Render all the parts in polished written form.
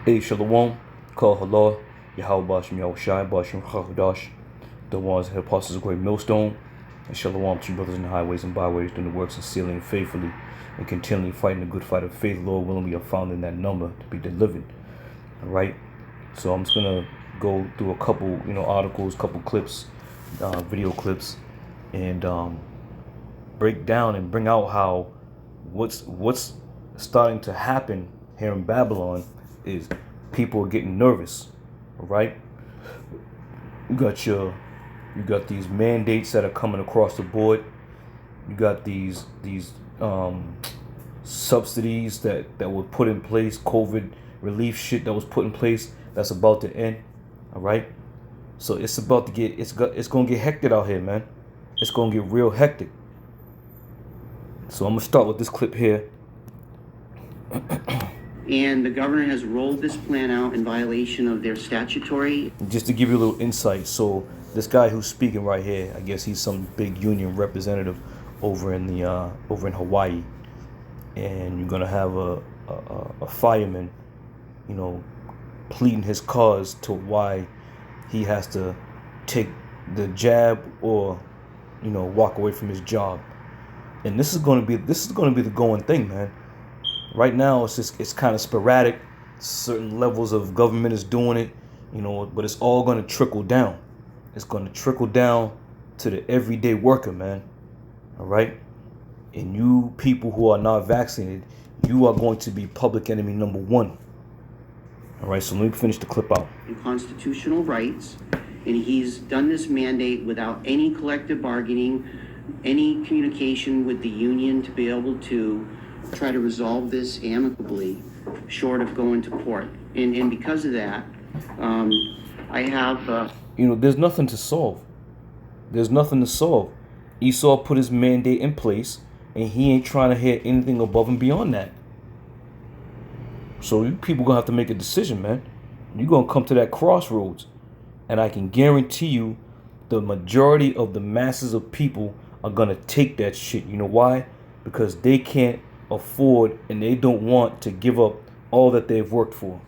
Hey, Shalom, Call Halal, Yahweh Bashim Yahushai, Bashim Chachadash, the ones that apostles of great millstone, and Shalom to you brothers in the highways and byways, doing the works of sealing faithfully and continually fighting the good fight of faith. Lord willing, we are found in that number to be delivered. All right, so I'm just gonna go through a couple, articles, couple clips, video clips, and break down and bring out how what's starting to happen here in Babylon is people are getting nervous. All right, you got these mandates that are coming across the board. You got these subsidies that were put in place, COVID relief shit that was put in place that's about to end. All right, so it's about to get it's gonna get hectic out here, man. It's gonna get real hectic. So I'm gonna start with this clip here. And the governor has rolled this plan out in violation of their statutory. Just to give you a little insight, so this guy who's speaking right here, I guess he's some big union representative over in Hawaii, and you're gonna have a fireman, pleading his cause to why he has to take the jab or walk away from his job. And this is gonna be the going thing, man. Right now, it's kind of sporadic. Certain levels of government is doing it, but it's all going to trickle down. It's going to trickle down to the everyday worker, man. All right? And you people who are not vaccinated, you are going to be public enemy number one. All right, so let me finish the clip out. And constitutional rights, and he's done this mandate without any collective bargaining, any communication with the union to be able to try to resolve this amicably, short of going to court. And because of that, I have... there's nothing to solve. There's nothing to solve. Esau put his mandate in place, and he ain't trying to hear anything above and beyond that. So you people gonna have to make a decision, man. You're gonna come to that crossroads. And I can guarantee you the majority of the masses of people are gonna take that shit. You know why? Because they can't afford and they don't want to give up all that they've worked for.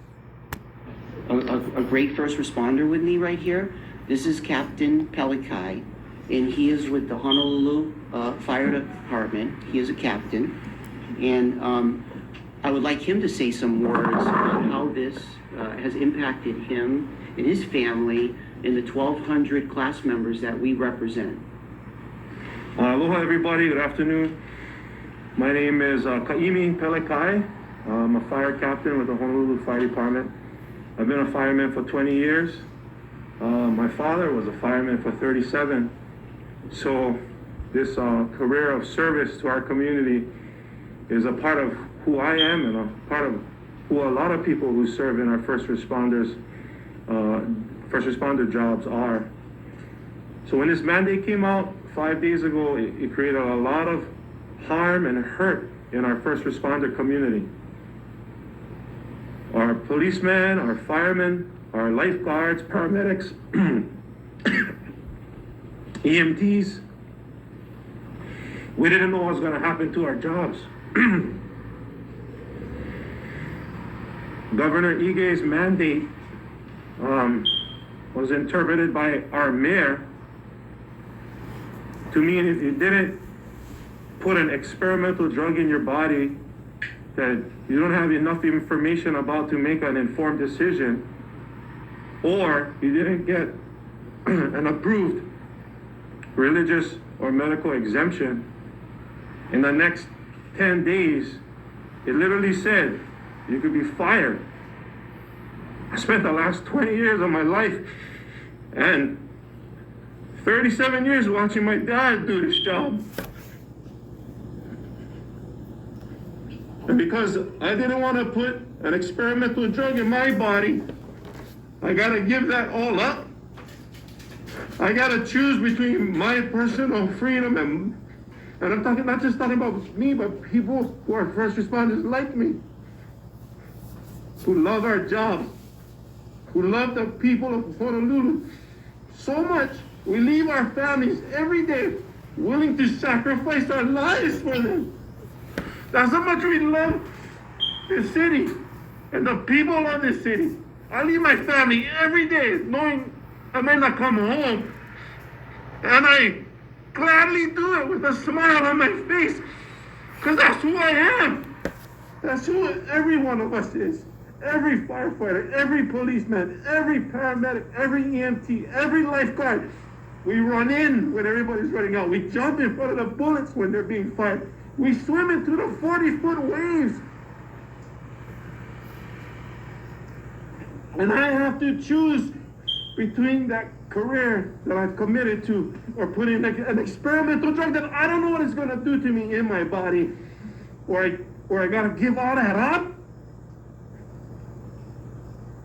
A great first responder with me right here. This is Captain Pelikai, and he is with the Honolulu Fire Department. He is a captain, and I would like him to say some words about how this has impacted him and his family and the 1,200 class members that we represent. Aloha everybody, good afternoon. My name is Kaimi Pelikai. I'm a fire captain with the Honolulu Fire Department. I've been a fireman for 20 years. My father was a fireman for 37. So this career of service to our community is a part of who I am and a part of who a lot of people who serve in our first responder jobs are. So when this mandate came out 5 days ago, it created a lot of harm and hurt in our first responder community. Our policemen, our firemen, our lifeguards, paramedics, EMTs, we didn't know what was going to happen to our jobs. Governor Ige's mandate was interpreted by our mayor to mean it didn't put an experimental drug in your body that you don't have enough information about to make an informed decision, or you didn't get an approved religious or medical exemption. In the next 10 days, it literally said you could be fired. I spent the last 20 years of my life and 37 years watching my dad do this job. And because I didn't want to put an experimental drug in my body, I got to give that all up. I got to choose between my personal freedom and I'm talking not just talking about me, but people who are first responders like me, who love our jobs, who love the people of Honolulu so much. We leave our families every day willing to sacrifice our lives for them. That's how much we love this city. And the people of this city, I leave my family every day knowing I may not come home. And I gladly do it with a smile on my face, because that's who I am. That's who every one of us is. Every firefighter, every policeman, every paramedic, every EMT, every lifeguard. We run in when everybody's running out. We jump in front of the bullets when they're being fired. We swim into the 40-foot waves. And I have to choose between that career that I've committed to or putting an experimental drug that I don't know what it's going to do to me in my body, or I got to give all that up.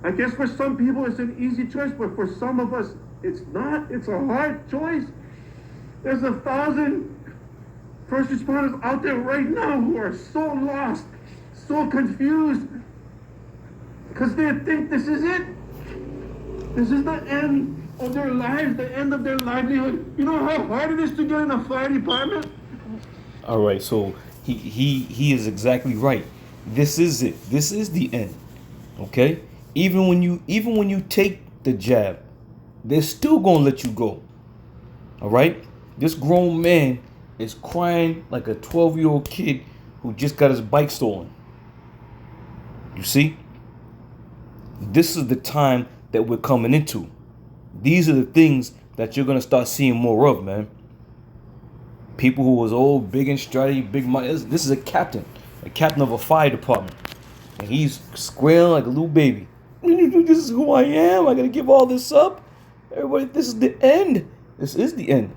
I guess for some people it's an easy choice, but for some of us it's not. It's a hard choice. There's 1,000 first responders out there right now who are so lost, so confused, because they think this is it. This is the end of their lives, the end of their livelihood. You know how hard it is to get in a fire department? All right, so he is exactly right. This is it. This is the end. Okay? Even when you take the jab, they're still gonna let you go. All right? This grown man is crying like a 12-year-old kid who just got his bike stolen. You see? This is the time that we're coming into. These are the things that you're gonna start seeing more of, man. People who was old, big in strategy, big money. This is a captain of a fire department, and he's squealing like a little baby. This is who I am. I gotta give all this up. Everybody, this is the end. This is the end.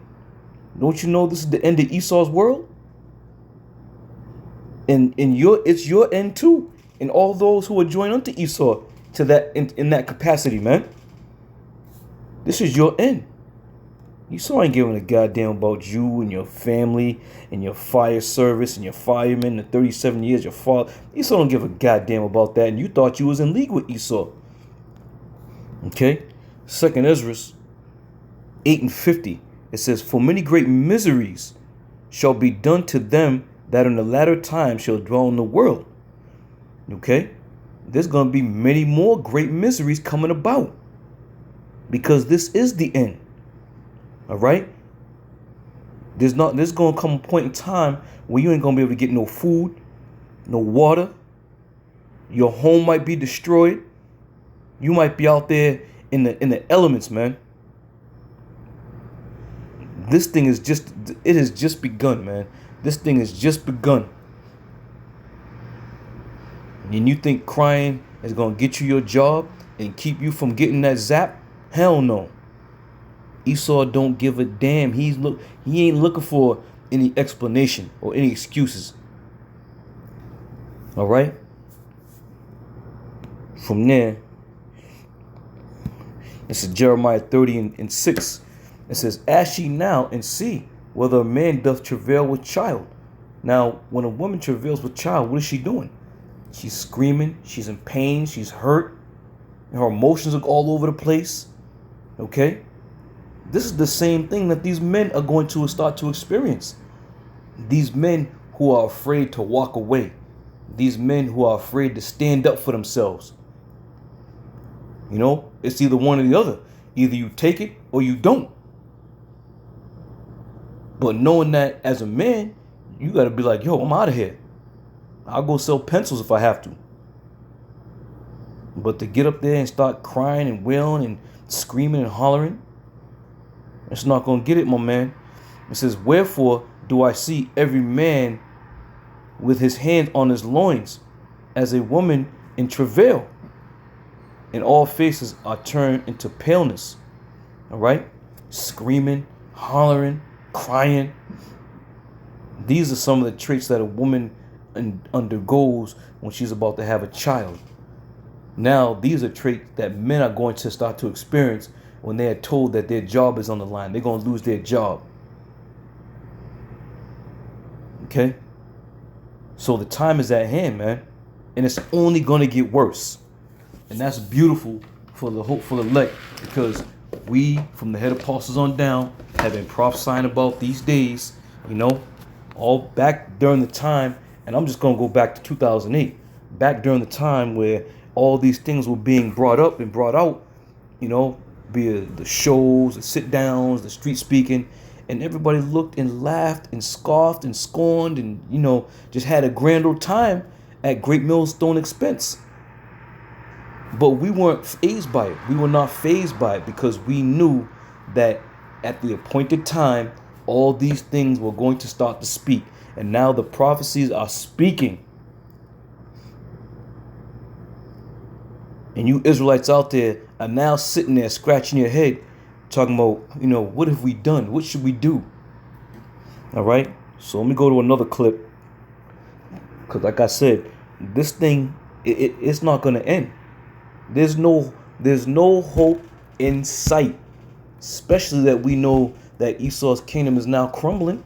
Don't you know this is the end of Esau's world? And it's your end too. And all those who are joined unto Esau to that in that capacity, man. This is your end. Esau ain't giving a goddamn about you and your family and your fire service and your firemen, the 37 years your father. Esau don't give a goddamn about that, and you thought you was in league with Esau. Okay? 2nd Ezra 8:50. It says, "For many great miseries shall be done to them that in the latter time shall dwell in the world." Okay? There's going to be many more great miseries coming about, because this is the end. All right? There's going to come a point in time where you ain't going to be able to get no food, no water. Your home might be destroyed. You might be out there in the elements, man. This thing has just begun, man. This thing has just begun. And you think crying is going to get you your job and keep you from getting that zap? Hell no. Esau don't give a damn. He ain't looking for any explanation or any excuses. All right? From there, this is Jeremiah 30:6. It says, "Ask ye now and see whether a man doth travail with child." Now, when a woman travails with child, what is she doing? She's screaming, she's in pain, she's hurt, and her emotions are all over the place. Okay? This is the same thing that these men are going to start to experience. These men who are afraid to walk away. These men who are afraid to stand up for themselves. You know, it's either one or the other. Either you take it or you don't. But knowing that as a man, you got to be like, yo, I'm out of here. I'll go sell pencils if I have to. But to get up there and start crying and wailing and screaming and hollering, it's not going to get it, my man. It says, "Wherefore do I see every man with his hand on his loins, as a woman in travail, and all faces are turned into paleness." All right? Screaming, hollering, crying. These are some of the traits that a woman undergoes when she's about to have a child. Now, these are traits that men are going to start to experience when they are told that their job is on the line. They're going to lose their job. Okay? So the time is at hand, man. And it's only going to get worse. And that's beautiful for the hopeful elect, because we, from the head apostles on down, have been prophesying about these days, you know, all back during the time. And I'm just going to go back to 2008. back during the time where all these things were being brought up and brought out, be it the shows, the sit downs, the street speaking, and everybody looked and laughed and scoffed and scorned and, just had a grand old time at Great Millstone expense. But we weren't fazed by it. We were not fazed by it because we knew that at the appointed time, all these things were going to start to speak. And now the prophecies are speaking. And you Israelites out there are now sitting there scratching your head, talking about, what have we done? What should we do? All right. So let me go to another clip. Because like I said, this thing, it's not going to end. There's no hope in sight. Especially that we know that Esau's kingdom is now crumbling.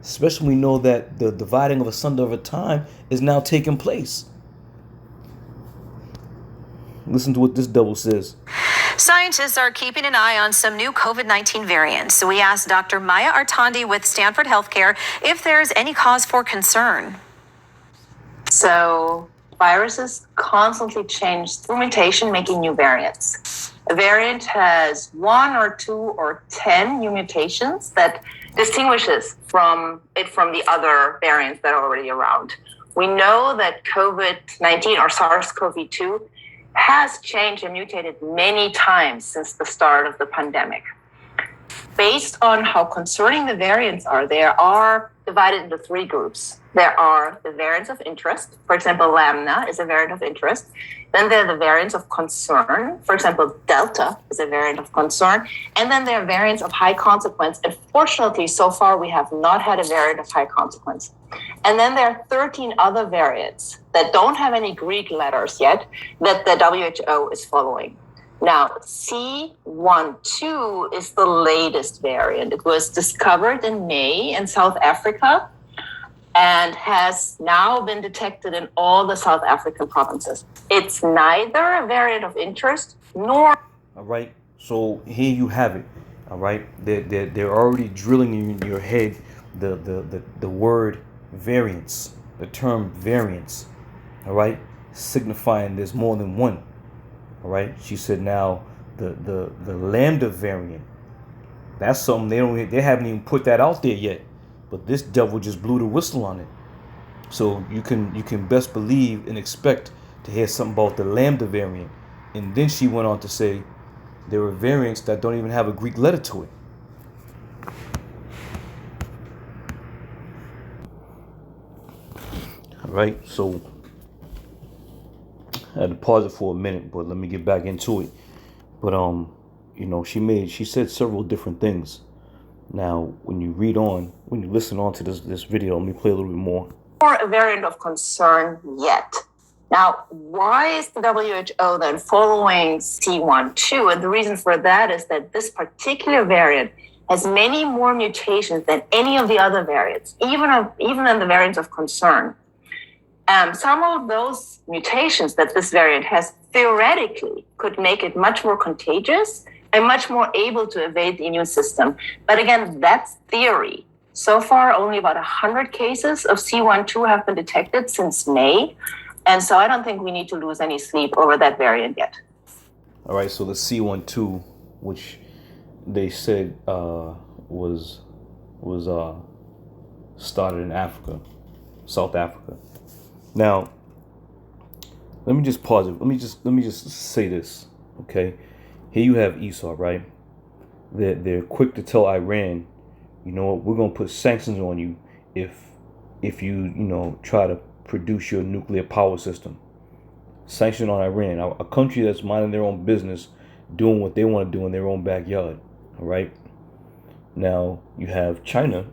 Especially we know that the dividing of asunder of a time is now taking place. Listen to what this devil says. Scientists are keeping an eye on some new COVID-19 variants. We asked Dr. Maya Artandi with Stanford Healthcare if there's any cause for concern. So viruses constantly change through mutation, making new variants. A variant has 1 or 2 or 10 new mutations that distinguishes from the other variants that are already around. We know that COVID-19 or SARS-CoV-2 has changed and mutated many times since the start of the pandemic. Based on how concerning the variants are, they are divided into 3 groups. There are the variants of interest. For example, Lambda is a variant of interest. Then there are the variants of concern. For example, Delta is a variant of concern. And then there are variants of high consequence. And fortunately, so far, we have not had a variant of high consequence. And then there are 13 other variants that don't have any Greek letters yet that the WHO is following. Now, C12 is the latest variant. It was discovered in May in South Africa and has now been detected in all the South African provinces. It's neither a variant of interest nor... All right, so here you have it. All right, they're already drilling in your head the word variance, the term variance. All right, signifying there's more than one. All right, she said now the Lambda variant. That's something they haven't even put that out there yet. But this devil just blew the whistle on it. So you can best believe and expect to hear something about the Lambda variant. And then she went on to say there are variants that don't even have a Greek letter to it. All right, so I had to pause it for a minute, but let me get back into it. But she said several different things. Now, when you listen on to this video, let me play a little bit more. Or a variant of concern yet. Now, why is the WHO then following C12? And the reason for that is that this particular variant has many more mutations than any of the other variants, even in the variants of concern. Some of those mutations that this variant has theoretically could make it much more contagious and much more able to evade the immune system. But again, that's theory. So far, only about 100 cases of C12 have been detected since May. And so I don't think we need to lose any sleep over that variant yet. All right, so the C12, which they said was started in Africa, South Africa. Now, let me just pause it. Let me just say this, okay? Here you have Esau, right? They're quick to tell Iran, you know what, we're gonna put sanctions on you if you try to produce your nuclear power system. Sanction on Iran, a country that's minding their own business, doing what they want to do in their own backyard. All right. Now you have China,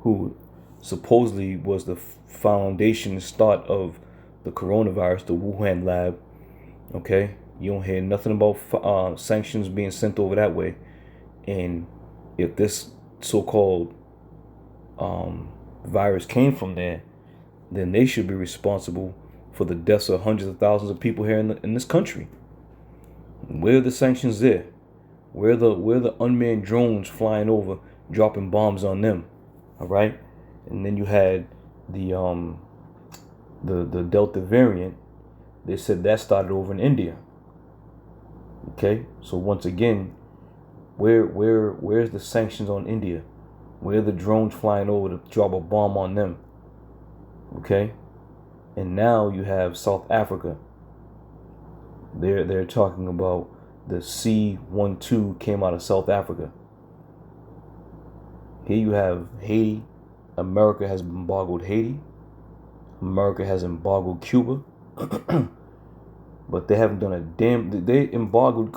who supposedly was the foundation, start of the coronavirus, the Wuhan lab. Okay, you don't hear nothing about sanctions being sent over that way. And if this so-called virus came from there, then they should be responsible for the deaths of hundreds of thousands of people here in this country. Where are the sanctions there? Where are the unmanned drones flying over, dropping bombs on them? All right, and then you had the Delta variant, They said that started over in India. Okay, so once again, where's the sanctions on India? Where are the drones flying over to drop a bomb on them? Okay, and now you have South Africa. They're talking about the C-12 came out of South Africa. Here you have Haiti. America has embargoed Haiti. America has embargoed Cuba. But they haven't done a damn. They embargoed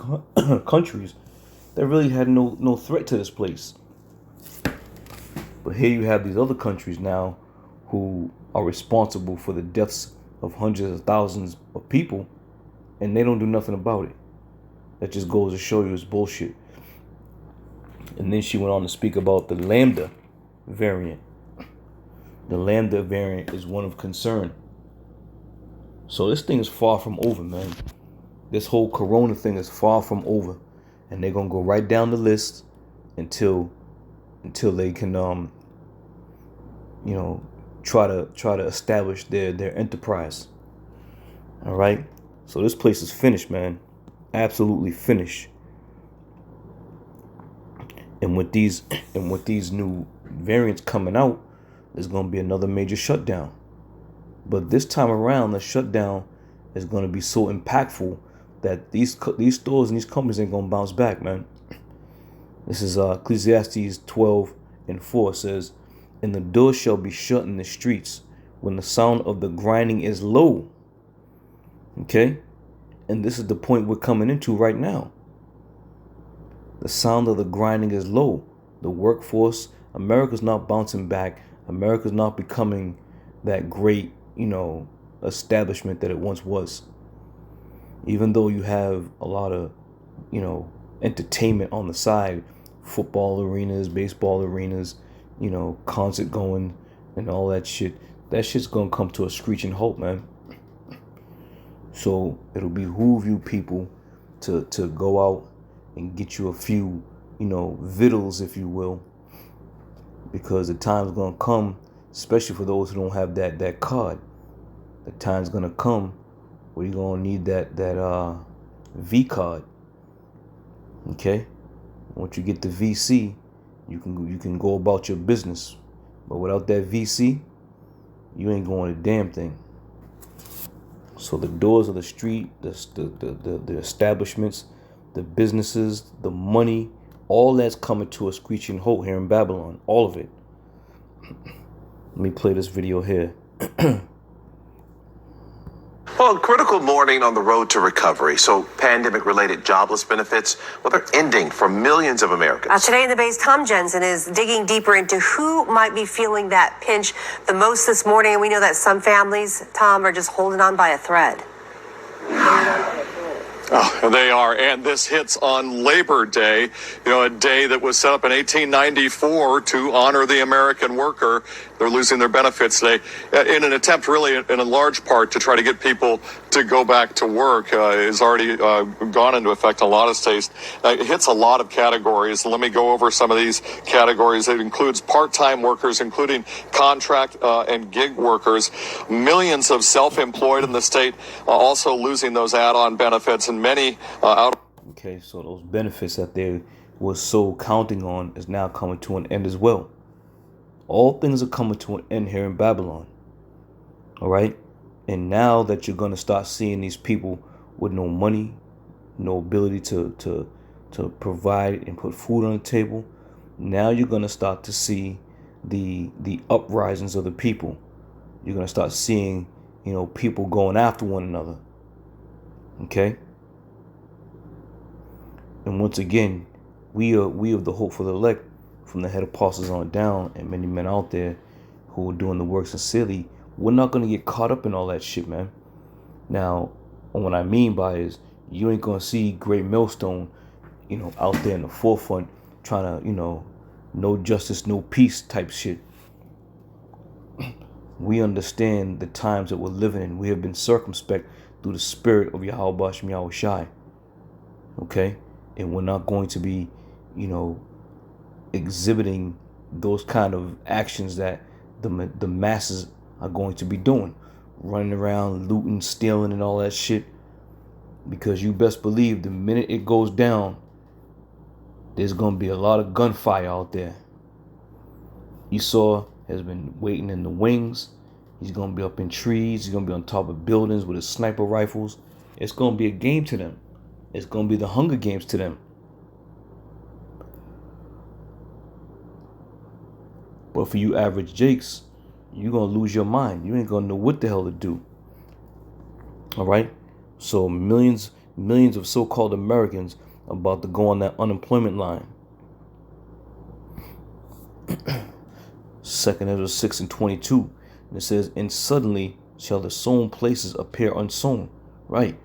countries that really had no threat to this place. But here you have these other countries now who are responsible for the deaths of hundreds of thousands of people, and they don't do nothing about it. That just goes to show you it's bullshit. And then she went on to speak about the Lambda variant. The Lambda variant is one of concern. So this thing is far from over, man. This whole corona thing is far from over. And they're gonna go right down the list until they can try to establish their enterprise. All right? So this place is finished, man. Absolutely finished. And with these new variants coming out, there's gonna be another major shutdown. But this time around, the shutdown is going to be so impactful that these stores and these companies ain't going to bounce back, man. This is Ecclesiastes 12:4 says, "And the door shall be shut in the streets when the sound of the grinding is low." Okay? And this is the point we're coming into right now. The sound of the grinding is low. The workforce, America's not bouncing back. America's not becoming that great establishment that it once was. Even though you have a lot of, entertainment on the side, football arenas, baseball arenas, concert going and all that shit's gonna come to a screeching halt, man. So it'll behoove you people to go out and get you a few, victuals, if you will, because the time's gonna come, especially for those who don't have that card. The time's gonna come where you're gonna need that V card. Okay? Once you get the VC, you can go about your business. But without that VC, you ain't going a damn thing. So the doors of the street, the establishments, the businesses, the money, all that's coming to a screeching halt here in Babylon. All of it. Let me play this video here. Well, critical morning on the road to recovery. So pandemic-related jobless benefits, well, they're ending for millions of Americans. Today in the Bay's Tom Jensen is digging deeper into who might be feeling that pinch the most this morning. And we know that some families, Tom, are just holding on by a thread. Oh, they are, and this hits on Labor Day, a day that was set up in 1894 to honor the American worker. They're losing their benefits today in an attempt, really, in a large part, to try to get people to go back to work. It's already gone into effect in a lot of states. It hits a lot of categories. Let me go over some of these categories. It includes part-time workers, including contract and gig workers. Millions of self-employed in the state also losing those add-on benefits, and many out. Okay, so those benefits that they were so counting on is now coming to an end as well. All things are coming to an end here in Babylon. All right? And now that you're going to start seeing these people with no money, no ability to provide and put food on the table, now you're going to start to see the uprisings of the people. You're going to start seeing, people going after one another. Okay? And once again, we of the hope for the elect, from the head apostles on down, and many men out there who are doing the works sincerely, we're not going to get caught up in all that shit, man. Now, what I mean by is, you ain't going to see Great Millstone, out there in the forefront trying to, no justice, no peace type shit. We understand the times that we're living in. We have been circumspect through the spirit of Yahweh Bashem Yahweh Shai. Okay? And we're not going to be, exhibiting those kind of actions that the masses are going to be doing. running around looting, stealing, and all that shit. Because you best believe the minute it goes down, there's gonna be a lot of gunfire out there. Esau has been waiting in the wings. He's gonna be up in trees. He's gonna be on top of buildings with his sniper rifles. It's gonna be a game to them. It's gonna be the Hunger Games to them. But for you average Jakes, you're gonna lose your mind. You ain't gonna know what the hell to do. All right? So millions of so-called Americans are about to go on that unemployment line. 2 Ezra 6:22. And it says, and suddenly shall the sown places appear unsown. Right.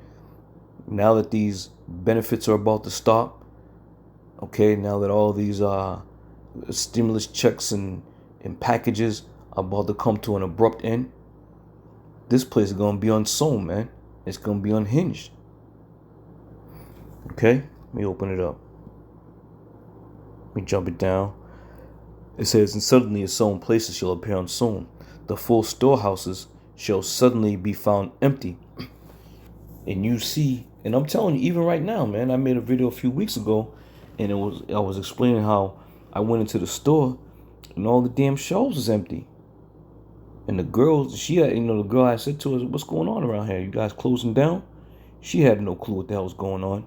Now that these benefits are about to stop, okay, now that all these stimulus checks and packages are about to come to an abrupt end, this place is going to be unsown, man. It's going to be unhinged. Okay, let me open it up. Let me jump it down. It says, and suddenly a sown places shall appear unsown. The full storehouses shall suddenly be found empty. And you see, and I'm telling you, even right now, man, I made a video a few weeks ago, and I was explaining how I went into the store and all the damn shelves was empty. And the girl, the girl I said to her, what's going on around here? You guys closing down? She had no clue what the hell was going on.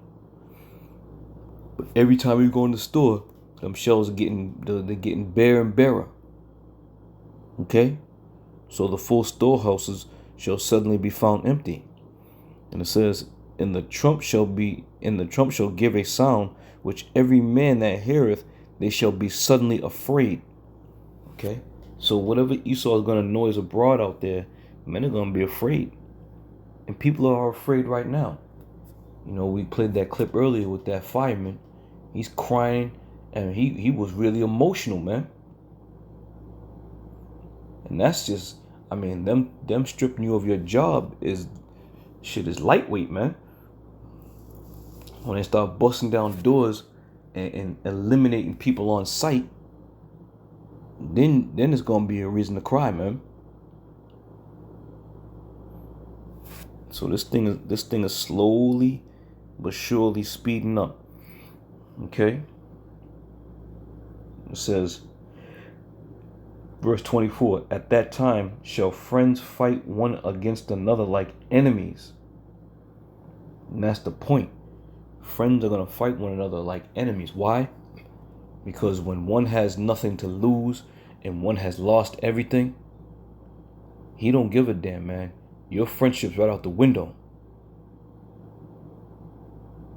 But every time we go in the store, them shelves are getting bare and barer. Okay? So the full storehouses shall suddenly be found empty. And it says, and the trump shall give a sound, which every man that heareth, they shall be suddenly afraid. Okay? So whatever Esau is going to noise abroad out there, men are going to be afraid. And people are afraid right now. You know, we played that clip earlier with that fireman. He's crying, and he was really emotional, man. And that's just, I mean, them stripping you of your job is lightweight, man. When they start busting down doors and eliminating people on sight, then it's gonna be a reason to cry, man. So this thing is slowly but surely speeding up. Okay. It says, verse 24, at that time shall friends fight one against another like enemies. And that's the point. Friends are going to fight one another like enemies. Why? Because when one has nothing to lose and one has lost everything, he don't give a damn, man. Your friendship's right out the window.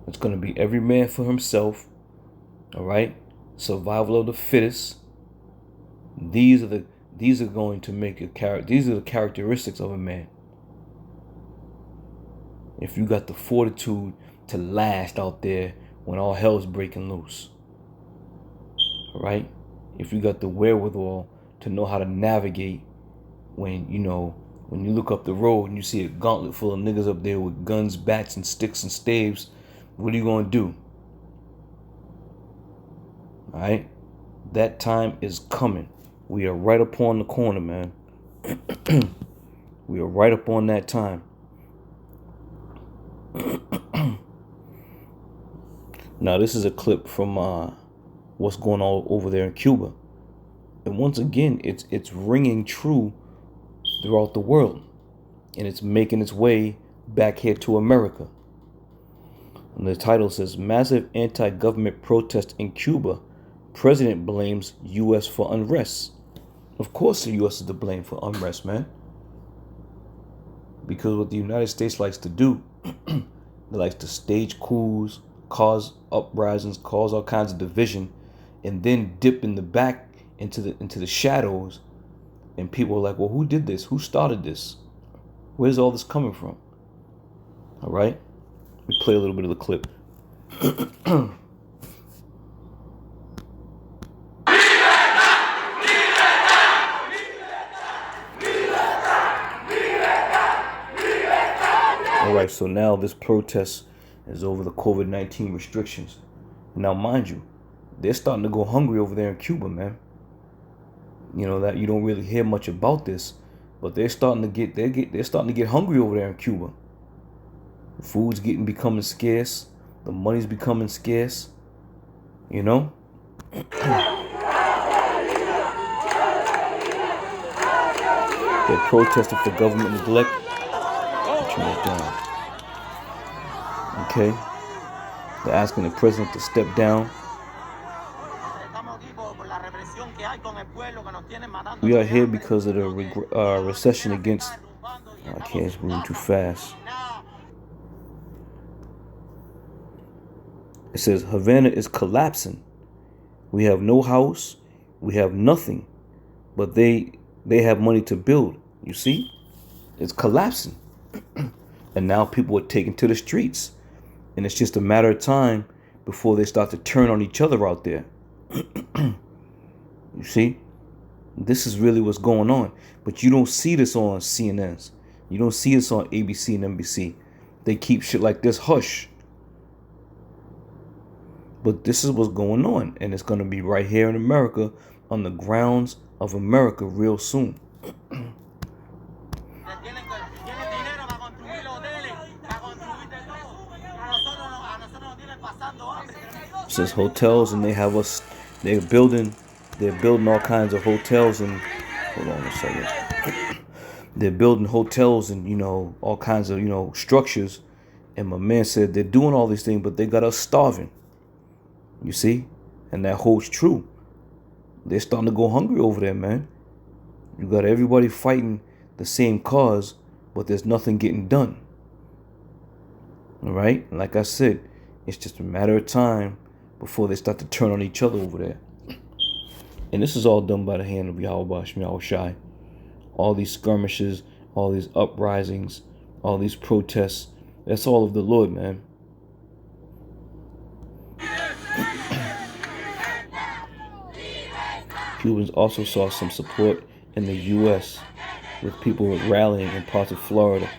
It's going to be every man for himself. All right? Survival of the fittest. These are going to make a character. These are the characteristics of a man. If you got the fortitude to last out there when all hell's breaking loose. All right? If you got the wherewithal to know how to navigate when you look up the road and you see a gauntlet full of niggas up there with guns, bats, and sticks and staves, what are you going to do? All right? That time is coming. We are right upon the corner, man. We are right upon that time. Now, this is a clip from what's going on over there in Cuba. And once again, it's ringing true throughout the world. And it's making its way back here to America. And the title says, massive anti-government protest in Cuba. President blames U.S. for unrest. Of course the U.S. is to blame for unrest, man. Because what the United States likes to do, they like to stage coups, cause uprisings, cause all kinds of division, and then dip in the back into the shadows. And people are like, well, who did this? Who started this? Where's all this coming from? All right? We play a little bit of the clip. All right, so now this protest is over the COVID-19 restrictions. Now, mind you, they're starting to go hungry over there in Cuba, man. You know that you don't really hear much about this, But they're starting to get hungry over there in Cuba. The food's becoming scarce. The money's becoming scarce. You know? They're protesting for government neglect. Turn it down. Okay? They're asking the president to step down. We are here because of the recession against... I can't, it's moving too fast. It says Havana is collapsing. We have no house. We have nothing. But they have money to build. You see? It's collapsing. And now people are taken to the streets. And it's just a matter of time before they start to turn on each other out there. You see? This is really what's going on. But you don't see this on CNNs. You don't see this on ABC and NBC. They keep shit like this hush. But this is what's going on. And it's going to be right here in America, on the grounds of America real soon. It says hotels, and they have us, they're building all kinds of hotels, and hold on a second. They're building hotels and, you know, all kinds of, you know, structures. And my man said they're doing all these things, but they got us starving. You see? And that holds true. They're starting to go hungry over there, man. You got everybody fighting the same cause, but there's nothing getting done. All right? And like I said, it's just a matter of time before they start to turn on each other over there. And this is all done by the hand of Yahweh Shai. All these skirmishes, all these uprisings, all these protests, that's all of the Lord, man. Cubans also saw some support in the U.S. with people rallying in parts of Florida.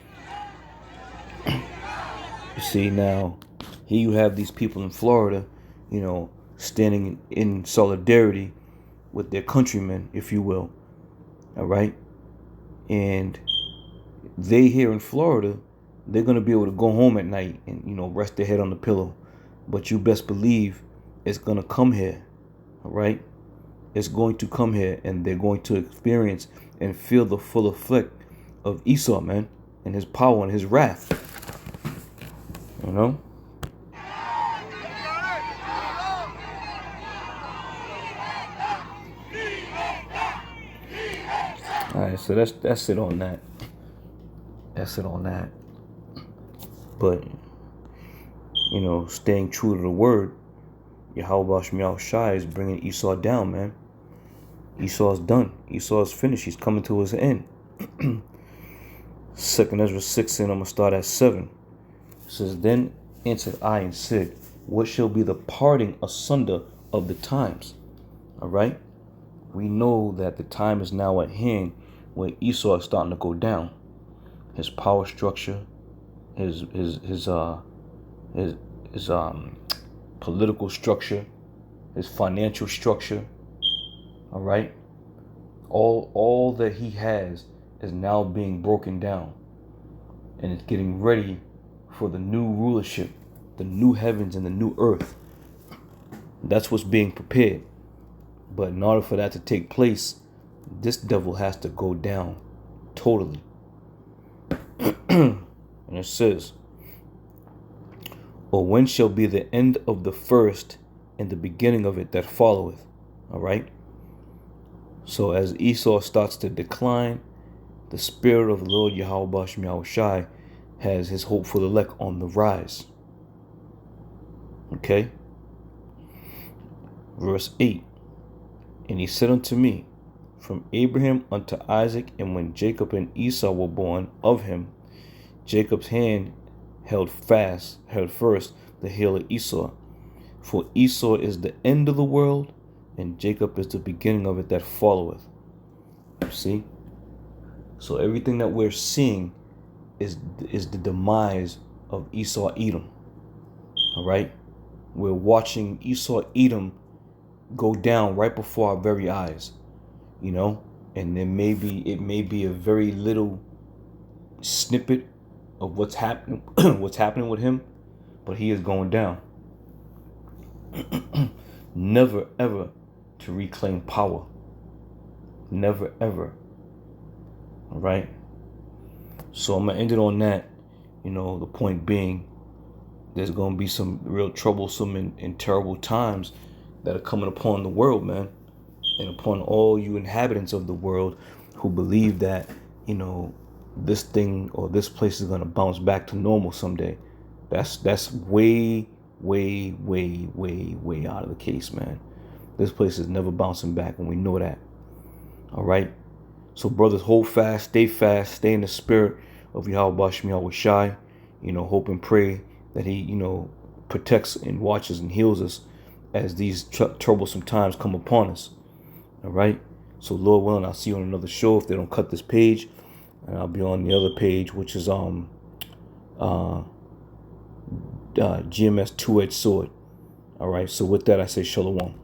You see, now, here you have these people in Florida, you know, standing in solidarity with their countrymen, if you will. All right? And they here in Florida, they're going to be able to go home at night and, you know, rest their head on the pillow. But you best believe it's going to come here. All right? It's going to come here, and they're going to experience and feel the full effect of Esau, man, and his power and his wrath. You know? All right, so that's it on that. That's it on that. But, you know, staying true to the word, Yahweh Shai is bringing Esau down, man. Esau's done. Esau's finished. He's coming to his end. 2nd Ezra 6, and I'm going to start at 7. It says, Then answered I and said, What shall be the parting asunder of the times? All right? We know that the time is now at hand where Esau is starting to go down. His power structure, his political structure, his financial structure. All right? All that he has is now being broken down. And it's getting ready for the new rulership, the new heavens and the new earth. That's what's being prepared. But in order for that to take place, this devil has to go down totally. And it says, Or when shall be the end of the first and the beginning of it that followeth? All right? So as Esau starts to decline, the spirit of the Lord Yahweh Shai has his hopeful elect on the rise. Okay? Verse 8. And he said unto me, From Abraham unto Isaac, and when Jacob and Esau were born of him, Jacob's hand held first the heel of Esau. For Esau is the end of the world, and Jacob is the beginning of it that followeth. See? So everything that we're seeing is the demise of Esau Edom. All right? We're watching Esau Edom go down right before our very eyes. You know? and it may be a very little snippet of what's happening what's happening with him, but he is going down. Never ever to reclaim power. Never ever. All right. So I'm gonna end it on that. The point being, there's gonna be some real troublesome and terrible times that are coming upon the world, man, and upon all you inhabitants of the world who believe that this thing or this place is gonna bounce back to normal someday. That's way out of the case, man. This place is never bouncing back, and we know that. All right. So brothers, hold fast, stay in the spirit of Yahweh Shem Yahweh Shai. Hope and pray that he, protects and watches and heals us as these troublesome times come upon us. All right. So Lord willing, I'll see you on another show if they don't cut this page, and I'll be on the other page, which is GMS two-edged sword. All right. So with that, I say shalom.